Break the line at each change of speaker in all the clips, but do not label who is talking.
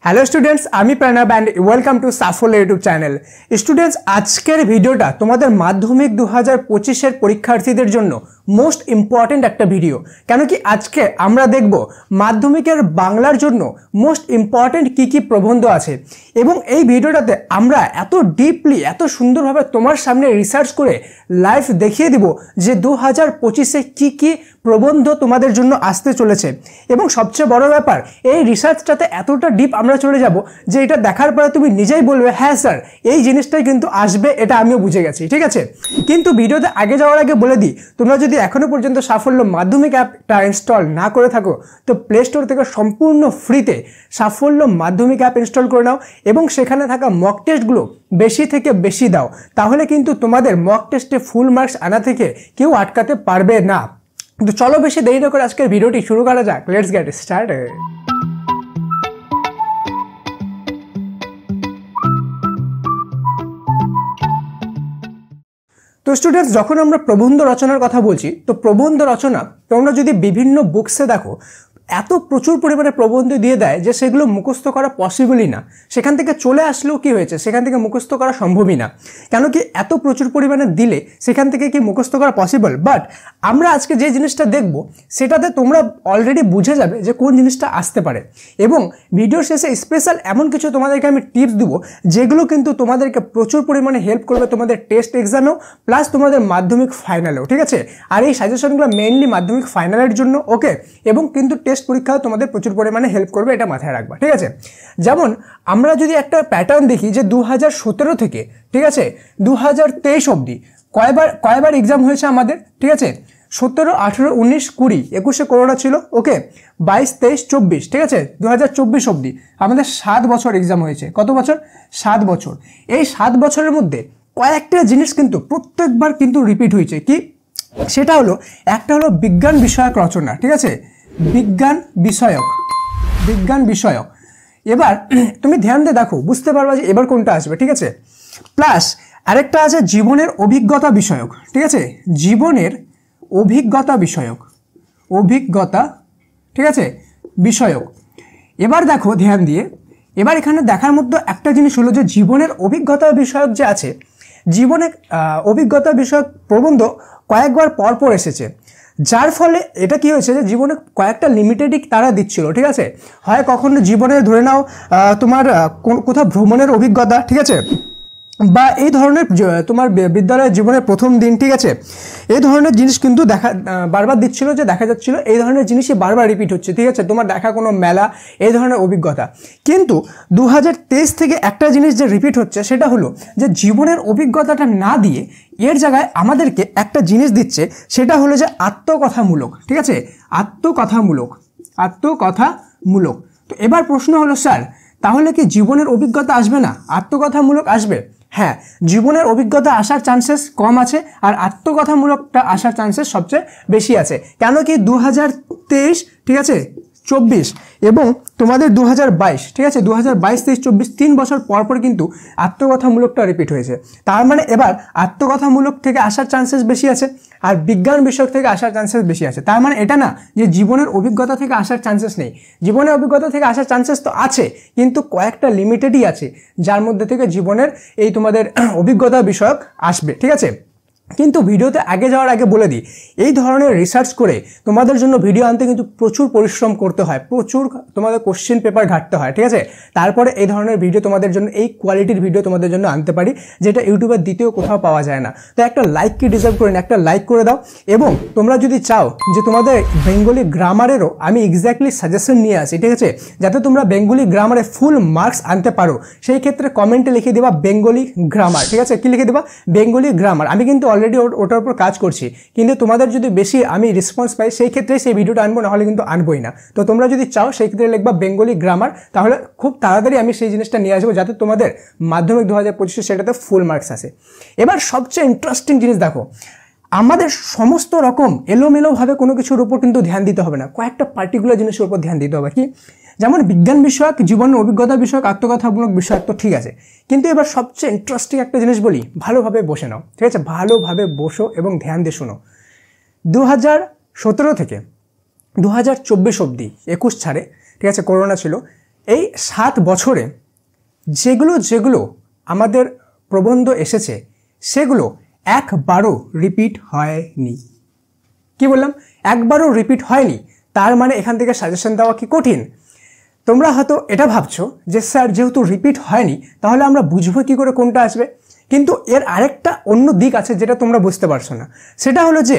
Hello students, আমি Pranab and welcome to সাফল্য YouTube channel. Students, আজকের ভিডিওটা তোমাদের মাধ্যমিক 2025-এর পরীক্ষার্থীদের জন্য মোস্ট ইম্পর্টেন্ট একটা ভিডিও। কেন কি আজকে আমরা দেখব মাধ্যমিকের বাংলার জন্য মোস্ট ইম্পর্টেন্ট কী প্রবন্ধ আছে, এবং এই ভিডিওটাতে আমরা এত ডিপলি এত সুন্দরভাবে তোমার সামনে রিসার্চ করে লাইভ দেখিয়ে দিব যে 2025-এ কী প্রবন্ধ তোমাদের জন্য আসতে চলেছে। এবং সবচেয়ে বড় ব্যাপার, এই রিসার্চটাতে এতটা ডিপ আমরা চলে যাব যে এটা দেখার পরে তুমি নিজেই বলবে হ্যাঁ স্যার, এই জিনিসটাই কিন্তু আসবে, এটা আমিও বুঝে গেছি। ঠিক আছে, কিন্তু ভিডিওতে আগে যাওয়ার আগে বলে দিই, তোমরা যদি এখনো পর্যন্ত সাফল্য মাধ্যমিক অ্যাপটা ইনস্টল না করে থাকো তো প্লে স্টোর থেকে সম্পূর্ণ ফ্রিতে সাফল্য মাধ্যমিক অ্যাপ ইনস্টল করে নাও এবং সেখানে থাকা মক টেস্টগুলো বেশি থেকে বেশি দাও, তাহলে কিন্তু তোমাদের মক টেস্টে ফুল মার্কস আনা থেকে কেউ আটকাতে পারবে না। তো চলো বেশি দেরি না করে আজকের ভিডিওটি শুরু করা যাক। Let's get started. তো স্টুডেন্টস, যখন আমরা প্রবন্ধ রচনার কথা বলছি, তো প্রবন্ধ রচনা তোমরা যদি বিভিন্ন বুকসে দেখো, এত প্রচুর পরিমাণে প্রবন্ধ দিয়ে দেয় যে সেগুলো মুখস্থ করা পসিবলই না। সেখান থেকে চলে আসলেও কি হয়েছে, সেখান থেকে মুখস্থ করা সম্ভবই না। কেন কি এত প্রচুর পরিমাণে দিলে সেখান থেকে কি মুখস্থ করা পসিবল? বাট আমরা আজকে যে জিনিসটা দেখব সেটাতে তোমরা অলরেডি বুঝে যাবে যে কোন জিনিসটা আসতে পারে, এবং ভিডিওর শেষে স্পেশাল এমন কিছু তোমাদেরকে আমি টিপস দেবো যেগুলো কিন্তু তোমাদেরকে প্রচুর পরিমাণে হেল্প করবে তোমাদের টেস্ট এক্সামেও প্লাস তোমাদের মাধ্যমিক ফাইনালেও। ঠিক আছে, আর এই সাজেশনগুলো মেইনলি মাধ্যমিক ফাইনালের জন্য, ওকে, এবং কিন্তু টেস্ট পরীক্ষাও তোমাদের প্রচুর পরিমাণে হেল্প করবে, এটা মাথায় রাখবা। ঠিক আছে, যেমন আমরা যদি একটা প্যাটার্ন দেখি যে 2017 থেকে ঠিক আছে 2023 অবধি কয়বার এক্সাম হয়েছে আমাদের। ঠিক আছে, 17, 18, 19, 20, 21-এ করোনা ছিল, ওকে, 22, 23, 24, ঠিক আছে, 2024 অবধি আমাদের 7 বছর এক্সাম হয়েছে। কত বছর? 7 বছর। এই 7 বছরের মধ্যে কয়েকটা জিনিস কিন্তু প্রত্যেকবার কিন্তু রিপিট হয়েছে। কি সেটা হলো, একটা হলো বিজ্ঞান বিষয়ক রচনা। ঠিক আছে, বিজ্ঞান বিষয়ক। এবার তুমি ধ্যান দিয়ে দেখো, বুঝতে পারবা যে এবার কোনটা আসবে। ঠিক আছে, প্লাস আরেকটা আছে জীবনের অভিজ্ঞতা বিষয়ক। ঠিক আছে, জীবনের অভিজ্ঞতা বিষয়ক, ঠিক আছে, বিষয়ক। এবার দেখো ধ্যান দিয়ে, এবার এখানে দেখার মধ্যে একটা জিনিস হলো যে জীবনের অভিজ্ঞতা বিষয়ক যে আছে, জীবনের অভিজ্ঞতা বিষয়ক প্রবন্ধ কয়েকবার পর এসেছে, যার ফলে এটা কি হয়েছে যে জীবনে কয়েকটা লিমিটেডই তারা দিচ্ছিল। ঠিক আছে, হয় কখনো জীবনে ধরে নাও তোমার কোথাও ভ্রমণের অভিজ্ঞতা, ঠিক আছে, বা এই ধরনের তোমার বিদ্যালয়ের জীবনের প্রথম দিন, ঠিক আছে, এই ধরনের জিনিস কিন্তু বারবার দিচ্ছিল, যে দেখা যাচ্ছিল এই ধরনের জিনিসই বারবার রিপিট হচ্ছে। ঠিক আছে, তোমার দেখা কোনো মেলা, এই ধরনের অভিজ্ঞতা। কিন্তু 2023 থেকে একটা জিনিস যে রিপিট হচ্ছে সেটা হলো যে জীবনের অভিজ্ঞতাটা না দিয়ে এর জায়গায় আমাদেরকে একটা জিনিস দিচ্ছে, সেটা হলো যে আত্মকথামূলক। ঠিক আছে, আত্মকথামূলক। তো এবার প্রশ্ন হলো, স্যার তাহলে কি জীবনের অভিজ্ঞতা আসবে না, আত্মকথামূলক আসবে? হ্যাঁ, জীবনের অভিজ্ঞতা আসার চান্সেস কম আছে, আর আত্মকথামূলকটা আসার চান্সেস সবচেয়ে বেশি আছে। কেন কি 2023, ঠিক আছে, 24 এবং তোমাদের 2022, ঠিক আছে, 2022, 23, 24 3 বছর পর কিন্তু আত্মকথামূলকটা রিপিট হয়েছে। তার মানে এবার আত্মকথামূলক থেকে আসার চান্সেস বেশি আছে, আর বিজ্ঞান বিষয়ক থেকে আসার চান্সেস বেশি আছে। তার মানে এটা না যে জীবনের অভিজ্ঞতা থেকে আসার চান্সেস নেই, জীবনের অভিজ্ঞতা থেকে আসার চান্সেস তো আছে, কিন্তু কয়েকটা লিমিটেডই আছে যার মধ্যে থেকে জীবনের এই তোমাদের অভিজ্ঞতা বিষয়ক আসবে। ঠিক আছে, কিন্তু ভিডিওতে আগে যাওয়ার আগে বলে দিই, এই ধরনের রিসার্চ করে তোমাদের জন্য ভিডিও আনতে কিন্তু প্রচুর পরিশ্রম করতে হয়, প্রচুর তোমাদের কোশ্চেন পেপার ঘাটতে হয়। ঠিক আছে, তারপরে এই ধরনের ভিডিও তোমাদের জন্য, এই কোয়ালিটির ভিডিও তোমাদের জন্য আনতে পারি, যেটা ইউটিউবের দ্বিতীয় কোথাও পাওয়া যায় না। তো একটা লাইক কি ডিজার্ভ করে না, একটা লাইক করে দাও। এবং তোমরা যদি চাও যে তোমাদের বেঙ্গলি গ্রামারেরও আমি এক্স্যাক্টলি সাজেশন নিয়ে আসি, ঠিক আছে, যাতে তোমরা বেঙ্গলি গ্রামারে ফুল মার্কস আনতে পারো, সেই ক্ষেত্রে কমেন্টে লিখে দেবা বেঙ্গলি গ্রামার। ঠিক আছে, কি লিখে দেবা? Bengali grammar. আমি কিন্তু অলরেডি ওটার উপর কাজ করছি, কিন্তু তোমাদের যদি বেশি আমি রেসপন্স পাই সেই ক্ষেত্রে সেই ভিডিওটা আনবো, নাহলে কিন্তু আনবোই না। তো তোমরা যদি চাও সেই ক্ষেত্রে লিখবা বেঙ্গলি গ্রামার, তাহলে খুব তাড়াতাড়ি আমি সেই জিনিসটা নিয়ে আসবো যাতে তোমাদের মাধ্যমিক 2025 সেটাতে ফুল মার্কস আসে। এবার সবচেয়ে ইন্টারেস্টিং জিনিস দেখো, আমাদের সমস্ত রকম এলোমেলোভাবে কোনো কিছুর উপর কিন্তু ধ্যান দিতে হবে না, কয়েকটা পার্টিকুলার জিনিসের উপর ধ্যান দিতে হবে। কি? যেমন বিজ্ঞান বিষয়ক, জীবনের অভিজ্ঞতা বিষয়ক, আত্মকথামূলক বিষয়ক, তো ঠিক আছে, কিন্তু এবার সবচেয়ে ইন্টারেস্টিং একটা জিনিস বলি, ভালোভাবে বসে নাও। ঠিক আছে, ভালোভাবে বসো এবং ধ্যান দিয়ে শোনো। 2017 থেকে 2024 অবধি, 21 ছাড়ে, ঠিক আছে, করোনা ছিল, এই 7 বছরে যেগুলো যেগুলো আমাদের প্রবন্ধ এসেছে সেগুলো একবারও রিপিট হয়নি। কি বললাম? একবারও রিপিট হয়নি। তার মানে এখান থেকে সাজেশন দেওয়া কি কঠিন? তোমরা হয়তো এটা ভাবছো যে স্যার যেহেতু রিপিট হয়নি তাহলে আমরা বুঝবো কী করে কোনটা আসবে, কিন্তু এর আরেকটা অন্য দিক আছে যেটা তোমরা বুঝতে পারছো না। সেটা হলো যে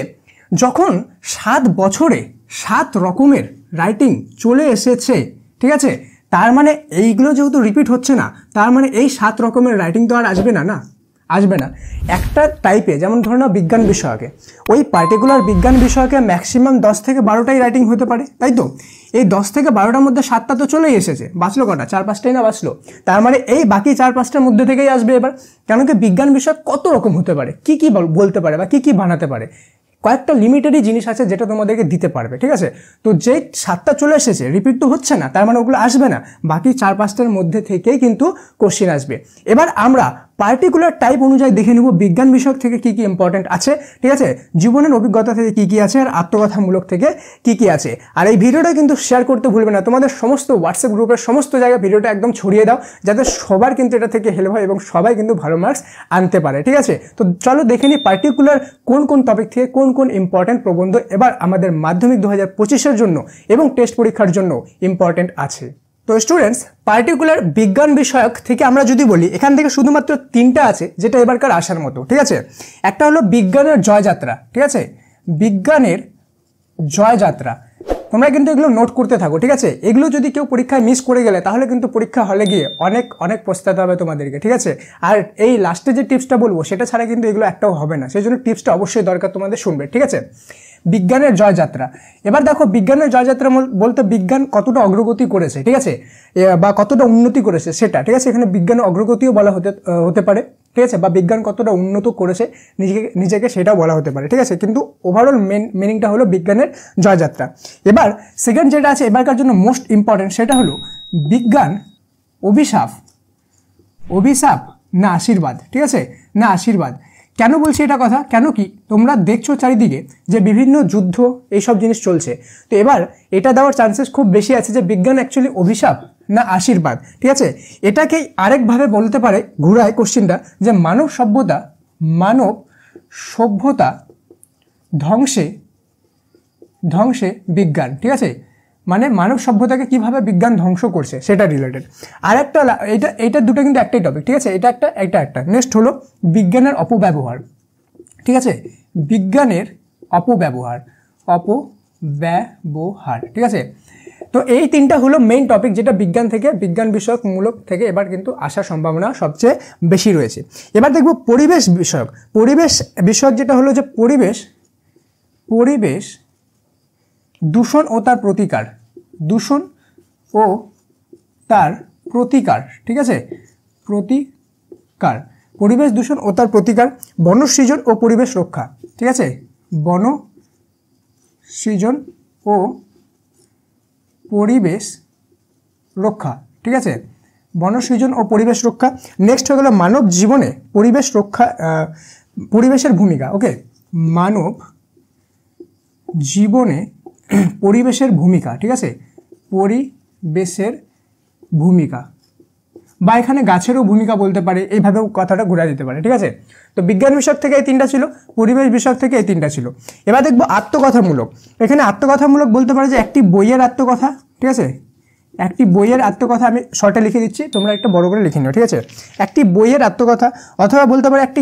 যখন 7 বছরে 7 রকমের রাইটিং চলে এসেছে, ঠিক আছে, তার মানে এইগুলো যেহেতু রিপিট হচ্ছে না, তার মানে এই 7 রকমের রাইটিং তো আর আসবে না, আসবে না। একটা টাইপে যেমন ধরো না বিজ্ঞান বিষয়কে, ওই পার্টিকুলার বিজ্ঞান বিষয়কে ম্যাক্সিমাম 10 থেকে 12টাই রাইটিং হতে পারে, তাই তো? এই 10 থেকে 12টার মধ্যে 7টা তো চলেই এসেছে, বাঁচলো কটা? 4-5টাই না বাঁচলো। তার মানে এই বাকি 4-5টার মধ্যে থেকেই আসবে এবার। কেন কি বিজ্ঞান বিষয় কত রকম হতে পারে, কি কি বলতে পারে বা কি কি বানাতে পারে, কয়েকটা লিমিটেডই জিনিস আছে যেটা তোমাদেরকে দিতে পারবে, ঠিক আছে? তো যে 7টা চলে এসেছে রিপিট তো হচ্ছে না, তার মানে ওগুলো আসবে না, বাকি 4-5টার মধ্যে থেকেই কিন্তু কোশ্চেন আসবে। এবার আমরা পার্টিকুলার টাইপ অনুযায়ী দেখে নেব বিজ্ঞান বিষয় থেকে কি কি ইম্পর্টেন্ট আছে, ঠিক আছে, জীবনের অভিজ্ঞতা থেকে কি কি আছে, আর আত্মকথামূলক থেকে কি কি আছে। আর এই ভিডিওটা কিন্তু শেয়ার করতে ভুলবে না, তোমাদের সমস্ত হোয়াটসঅ্যাপ গ্রুপের সমস্ত জায়গায় ভিডিওটা একদম ছড়িয়ে দাও, যাতে সবার কিন্তু এটা থেকে হেল্প হয় এবং সবাই কিন্তু ভালো মার্কস আনতে পারে, ঠিক আছে? তো চলো দেখে নিই পার্টিকুলার কোন কোন টপিক থেকে কোন কোন ইম্পর্টেন্ট প্রবন্ধ এবার আমাদের মাধ্যমিক 2025-এর জন্য এবং টেস্ট পরীক্ষার জন্য ইম্পর্টেন্ট আছে। তো স্টুডেন্টস, পার্টিকুলার বিজ্ঞান বিষয়ক থেকে আমরা যদি বলি, এখান থেকে শুধুমাত্র 3টা আছে যেটা এবারকার আসার মতো, ঠিক আছে? একটা হলো বিজ্ঞানের জয়যাত্রা, ঠিক আছে, বিজ্ঞানের জয়যাত্রা। তোমরা কিন্তু এগুলো নোট করতে থাকো, ঠিক আছে? এগুলো যদি কেউ পরীক্ষায় মিস করে গেলে তাহলে কিন্তু পরীক্ষা হলে গিয়ে অনেক অনেক পস্তাতে হবে তোমাদেরকে, ঠিক আছে? আর এই লাস্টে যে টিপসটা বলবো সেটা ছাড়া কিন্তু এগুলো একটাও হবে না, সেই জন্য টিপসটা অবশ্যই দরকার তোমাদের, শুনবে, ঠিক আছে? বিজ্ঞানের জয়যাত্রা। এবার দেখো বিজ্ঞানের জয়যাত্রা বলতে বিজ্ঞান কতটা অগ্রগতি করেছে, ঠিক আছে, বা কতটা উন্নতি করেছে সেটা, ঠিক আছে? এখানে বিজ্ঞানের অগ্রগতিও বলা হতে পারে, ঠিক আছে, বা বিজ্ঞান কতটা উন্নত করেছে নিজেকে সেটাও বলা হতে পারে, ঠিক আছে? কিন্তু ওভারঅল মিনিংটা হলো বিজ্ঞানের জয়যাত্রা। এবার সেকেন্ড যেটা আছে এবারকার জন্য মোস্ট ইম্পর্টেন্ট, সেটা হলো বিজ্ঞান অভিশাপ না আশীর্বাদ, ঠিক আছে, না আশীর্বাদ। কেন বলছি এটা কথা? কেন কি তোমরা দেখছো চারিদিকে যে বিভিন্ন যুদ্ধ এইসব জিনিস চলছে, তো এবার এটা দেওয়ার চান্সেস খুব বেশি আছে যে বিজ্ঞান অ্যাকচুয়ালি অভিশাপ না আশীর্বাদ, ঠিক আছে? এটাকেই আরেকভাবে বলতে পারে ঘুরায় কোশ্চেনটা, যে মানব সভ্যতা ধ্বংসে বিজ্ঞান, ঠিক আছে, মানে মানব সভ্যতাকে কিভাবে বিজ্ঞান ধ্বংস করছে সেটা রিলেটেড। আর একটা এটা দুটো কিন্তু একটাই টপিক, ঠিক আছে, এটা একটা। নেক্সট হলো বিজ্ঞানের অপব্যবহার, ঠিক আছে, বিজ্ঞানের অপব্যবহার, ঠিক আছে? তো এই 3টা হলো মেইন টপিক যেটা বিজ্ঞান থেকে, বিজ্ঞান বিষয়ক থেকে এবার কিন্তু আসার সম্ভাবনা সবচেয়ে বেশি রয়েছে। এবার দেখব পরিবেশ বিষয়ক যেটা হলো যে পরিবেশ দূষণ ও তার প্রতিকার, ঠিক আছে, পরিবেশ দূষণ ও তার প্রতিকার, বনসৃজন ও পরিবেশ রক্ষা, ঠিক আছে, বনসৃজন ও পরিবেশ রক্ষা, ঠিক আছে, বনসৃজন ও পরিবেশ রক্ষা। নেক্সট হয়ে গেল মানব জীবনে পরিবেশের ভূমিকা, ওকে, মানব জীবনে পরিবেশের ভূমিকা, ঠিক আছে, পরিবেশের ভূমিকা, বা এখানে গাছেরও ভূমিকা বলতে পারে, এইভাবেও কথাটা ঘুরে দিতে পারে, ঠিক আছে? তো বিজ্ঞান বিষয় থেকে এই 3টা ছিল, পরিবেশ বিষয় থেকে এই 3টা ছিল। এবার দেখবো আত্মকথামূলক। এখানে আত্মকথামূলক বলতে পারে যে একটি বইয়ের আত্মকথা, ঠিক আছে, একটি বইয়ের আত্মকথা, আমি শর্টে লিখে দিচ্ছি, তোমরা একটা বড় করে লিখে নিও, ঠিক আছে? একটি বইয়ের আত্মকথা, অথবা বলতে পারে একটি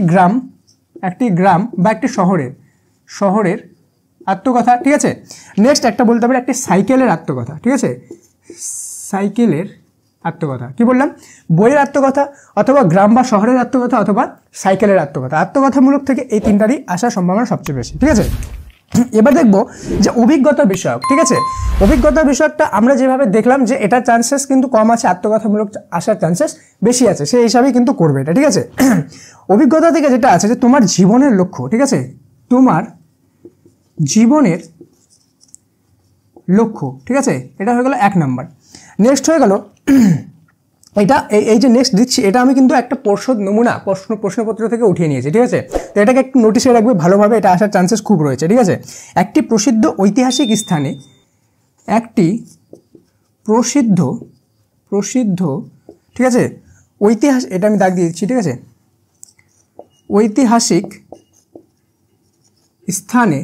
গ্রাম বা একটি শহরের আত্মকথা, ঠিক আছে? নেক্সট একটা বলতে পারে একটি সাইকেলের আত্মকথা, ঠিক আছে, সাইকেলের আত্মকথা। কি বললাম? বইয়ের আত্মকথা, অথবা গ্রাম বা শহরের আত্মকথা, অথবা সাইকেলের আত্মকথা। আত্মকথামূলক থেকে এই 3টারই আসার সম্ভাবনা সবচেয়ে বেশি, ঠিক আছে? এবার দেখবো যে অভিজ্ঞতা বিষয়ক, ঠিক আছে, অভিজ্ঞতা বিষয়কটা আমরা যেভাবে দেখলাম যে এটার চান্সেস কিন্তু কম আছে, আত্মকথামূলক আসার চান্সেস বেশি আছে, সেই হিসাবেই কিন্তু করবে এটা, ঠিক আছে? অভিজ্ঞতা থেকে যেটা আছে যে তোমার জীবনের লক্ষ্য, ঠিক আছে, তোমার জীবনের লক্ষ্য, ঠিক আছে, এটা হয়ে গেল 1 নাম্বার। নেক্সট হয়ে গেল এটা, এই যে নেক্সট দিচ্ছি এটা আমি কিন্তু একটা নমুনা প্রশ্নপত্র থেকে উঠিয়ে নিয়েছি, ঠিক আছে? তো এটাকে একটু নোটিশে রাখবে ভালোভাবে, এটা আসার চান্সেস খুব রয়েছে, ঠিক আছে? একটি প্রসিদ্ধ ঐতিহাসিক স্থানে প্রসিদ্ধ, ঠিক আছে, ঐতিহাসিক, এটা আমি দাগ দিয়ে দিচ্ছি, ঠিক আছে, ঐতিহাসিক স্থানে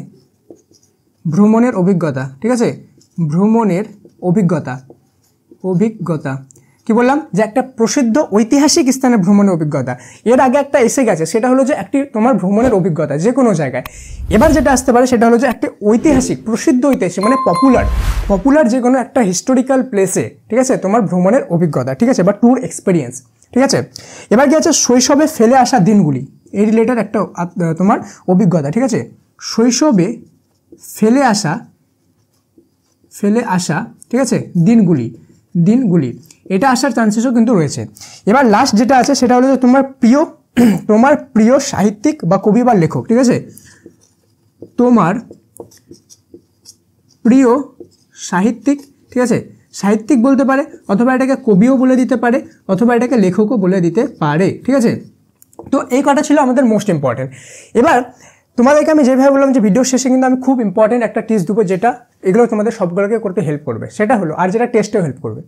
ভ্রমণের অভিজ্ঞতা, ঠিক আছে, ভ্রমণের অভিজ্ঞতা, কি বললাম যে একটা প্রসিদ্ধ ঐতিহাসিক স্থানে ভ্রমণের অভিজ্ঞতা। এর আগে একটা এসে গেছে, সেটা হলো যে একটি তোমার ভ্রমণের অভিজ্ঞতা যে কোনো জায়গায়। এবার যেটা আসতে পারে সেটা হলো যে একটা ঐতিহাসিক, প্রসিদ্ধ ঐতিহাসিক মানে পপুলার যে কোনো একটা হিস্টোরিক্যাল প্লেসে, ঠিক আছে, তোমার ভ্রমণের অভিজ্ঞতা, ঠিক আছে, বা ট্যুর এক্সপিরিয়েন্স, ঠিক আছে। এবার কি আছে, শৈশবে ফেলে আসা দিনগুলি, এই রিলেটেড একটা তোমার অভিজ্ঞতা, ঠিক আছে, শৈশবে ফেলে আসা, ঠিক আছে, দিনগুলি এটা আসার চান্সেসও কিন্তু রয়েছে। এবার লাস্ট যেটা আছে সেটা হলো যে তোমার প্রিয় সাহিত্যিক বা কবি বা লেখক, ঠিক আছে, তোমার প্রিয় সাহিত্যিক, ঠিক আছে, সাহিত্যিক বলতে পারে, অথবা এটাকে কবিও বলে দিতে পারে, অথবা এটাকে লেখকও বলে দিতে পারে, ঠিক আছে। তো এই কটা ছিল আমাদের মোস্ট ইম্পর্টেন্ট। এবার তোমাদেরকে আমি যেভাবে বললাম যে ভিডিও শেষে কিন্তু আমি খুব ইম্পর্টেন্ট একটা টিপস দেবো, যেটা এগুলো তোমাদের সবগুলোকে করতে হেল্প করবে, সেটা হলো, আর যেটা টেস্টেও হেল্প করবে।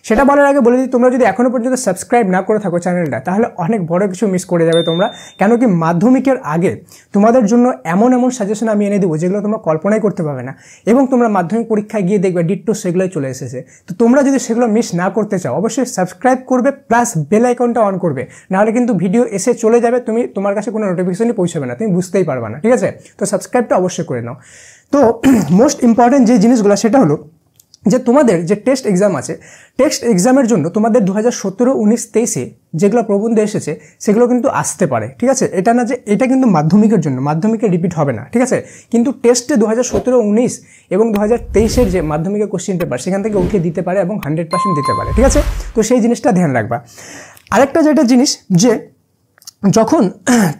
সেটা বলার আগে বলে দিই, তোমরা যদি এখনও পর্যন্ত সাবস্ক্রাইব না করে থাকো চ্যানেলটা, তাহলে অনেক বড় কিছু মিস করে যাবে তোমরা। কেন কি মাধ্যমিকের আগে তোমাদের জন্য এমন সাজেশন আমি এনে দেবো যেগুলো তোমরা কল্পনাই করতে পারবে না, এবং তোমরা মাধ্যমিক পরীক্ষায় গিয়ে দেখবে ডিট্টো সেগুলোই চলে এসেছে। তো তোমরা যদি সেগুলো মিস না করতে চাও, অবশ্যই সাবস্ক্রাইব করবে, প্লাস বেল আইকনটা অন করবে, নাহলে কিন্তু ভিডিও এসে চলে যাবে, তোমার কাছে কোনো নোটিফিকেশনই পৌঁছাবে না, তুমি বুঝতেই পারবে না, ঠিক আছে। তো সাবস্ক্রাইবটা অবশ্যই করে নাও। তো মোস্ট ইম্পর্টেন্ট যে জিনিসগুলো সেটা হলো যে তোমাদের যে টেস্ট এক্সাম আছে, টেস্ট এক্সামের জন্য তোমাদের 2017, 19, 23-এ যেগুলো প্রবন্ধ এসেছে সেগুলো কিন্তু আসতে পারে, ঠিক আছে। এটা না যে এটা কিন্তু মাধ্যমিকের জন্য, মাধ্যমিকে রিপিট হবে না, ঠিক আছে, কিন্তু টেস্টে 2017, 19 এবং 2023-এর যে মাধ্যমিকের কোশ্চেন পেপার সেখান থেকে উঠিয়ে দিতে পারে এবং 100% দিতে পারে, ঠিক আছে। তো সেই জিনিসটা ধ্যান রাখবা। আরেকটা যেটা জিনিস, যে যখন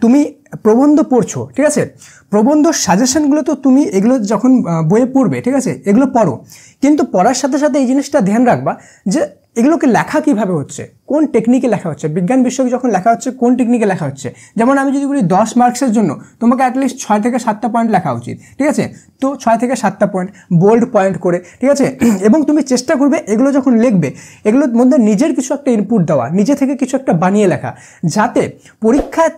তুমি প্রবন্ধ পড়ছো, ঠিক আছে, প্রবন্ধ সাজেশনগুলো তো তুমি এগুলো যখন বইয়ে পড়বে, ঠিক আছে, এগুলো পড়ো, কিন্তু পড়ার সাথে সাথে এই জিনিসটা ধ্যান রাখবা যে এগুলোকে লেখা কিভাবে হচ্ছে, কোন টেকনিকে লেখা হচ্ছে, বিজ্ঞান বিষয়ক যখন লেখা হচ্ছে কোন টেকনিকে লেখা হচ্ছে। যেমন আমি যদি বলি 10 মার্কসের জন্য তোমাকে অ্যাটলিস্ট 6 থেকে 7টা পয়েন্ট লেখা উচিত, ঠিক আছে। তো 6 থেকে 7টা পয়েন্ট বোল্ড পয়েন্ট করে, ঠিক আছে, এবং তুমি চেষ্টা করবে এগুলো যখন লিখবে এগুলোর মধ্যে নিজের কিছু একটা ইনপুট দেওয়া, নিজে থেকে কিছু একটা বানিয়ে লেখা, যাতে পরীক্ষায়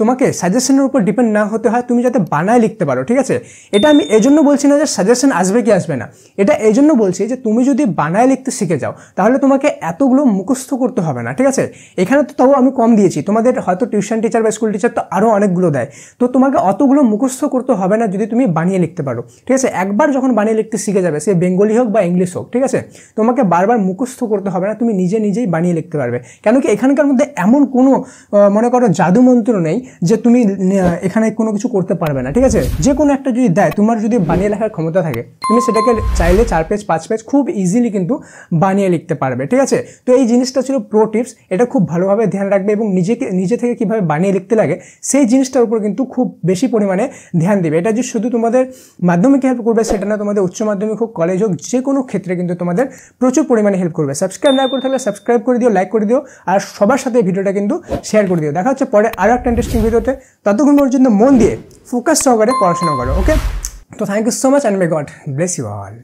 তোমাকে সাজেশনের উপর ডিপেন্ড না হতে হয়, তুমি যাতে বানায় লিখতে পারো, ঠিক আছে। এটা আমি এই জন্য বলছি না যে সাজেশন আসবে কি আসবে না, এটা এই জন্য বলছি যে তুমি যদি বানায় লিখতে শিখে যাও তাহলে তোমাকে এতগুলো মুখস্থ করতে হবে না, ঠিক আছে। এখানে তো তাও আমি কম দিয়েছি, তোমাদের হয়তো টিউশন টিচার বা স্কুল টিচার তো আরও অনেকগুলো দেয়, তো তোমাকে অতগুলো মুখস্থ করতে হবে না যদি তুমি বানিয়ে লিখতে পারো, ঠিক আছে। একবার যখন বানিয়ে লিখতে শিখে যাবে, সে বেঙ্গলি হোক বা ইংলিশ হোক, ঠিক আছে, তোমাকে বারবার মুখস্থ করতে হবে না, তুমি নিজেই বানিয়ে লিখতে পারবে। কেন কি এখানকার মধ্যে এমন কোনো মনে করো জাদু মন্ত্র নেই যে তুমি এখানে কোনো কিছু করতে পারবে না, ঠিক আছে। যে কোনো একটা যদি দেয়, তোমার যদি বানিয়ে লেখার ক্ষমতা থাকে, তুমি সেটাকে চাইলে 4 পেজ 5 পেজ খুব ইজিলি কিন্তু বানিয়ে লিখতে পারবে, ঠিক আছে। তো এই জিনিসটা ছিল প্রো টিপস, এটা খুব ভালোভাবে ধ্যান রাখবে এবং নিজে থেকে কীভাবে বানিয়ে লিখতে লাগে সেই জিনিসটার উপর কিন্তু খুব বেশি পরিমাণে ধ্যান দেবে। এটা যে শুধু তোমাদের মাধ্যমিকে হেল্প করবে সেটা না, তোমাদের উচ্চ মাধ্যমিক হোক, কলেজ হোক, যে কোনো ক্ষেত্রে কিন্তু তোমাদের প্রচুর পরিমাণে হেল্প করবে। সাবস্ক্রাইব না করে থাকলে সাবস্ক্রাইব করে দিও, লাইক করে দিও, আর সবার সাথে ভিডিওটা কিন্তু শেয়ার করে দিও। দেখা হচ্ছে পরে আরও একটা ইন্টারেস্টিং ভিডিওতে, ততক্ষণ পর্যন্ত মন দিয়ে ফোকাস সহকারে পড়াশোনা করো, ওকে। তো thank you so much and may God bless you all.